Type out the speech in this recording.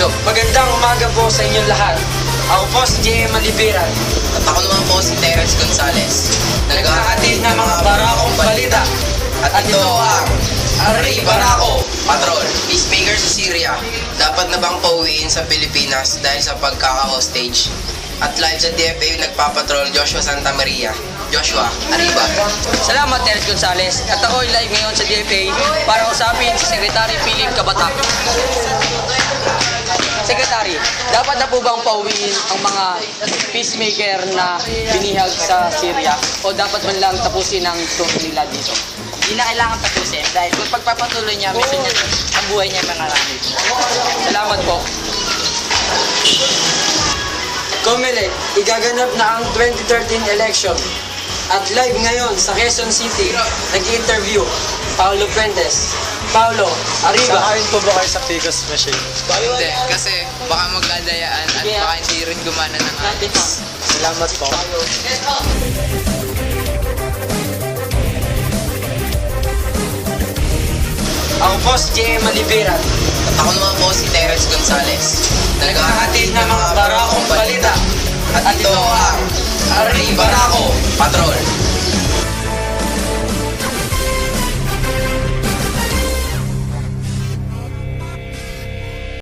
Aquino. Magandang umaga po sa inyong lahat. Ako po si J.M. Malibiran. At ako naman po si Terence Gonzalez na Nagkakatid ng mga barakong balita. At ito ang Ari Barako Patrol. Peacemaker sa Syria, dapat na bang pauwiin sa Pilipinas dahil sa pagkaka-hostage? At live sa DFA nagpapatrol Joshua Santa Maria. Joshua, Arriba. Salamat, Terence Gonzalez. At ako'y live ngayon sa DFA para usapin si Secretary Piling Kabatak. Secretary, dapat na po bang pauwiin ang mga peacemaker na binihag sa Syria o dapat man lang tapusin ang tour nila dito? Hindi na kailangan tapusin dahil kung pagpapatuloy niya, mission niya ang buhay niya manarami. Salamat po. Comelec, igaganap na ang 2013 election. At live ngayon sa Quezon City, nag-interview Paulo Fuentes. Paulo, Arriba. Sakayin po ba kayo sa Ficus machine? Hindi, kasi baka magdadayaan at baka hindi rin gumana ng ayos. Salamat po. Ako po si J.M. Malibiran. At ako naman po si Terence Gonzalez na Nagkakatid ng mga barakong balita. At ito ang Ari Barako Patrol.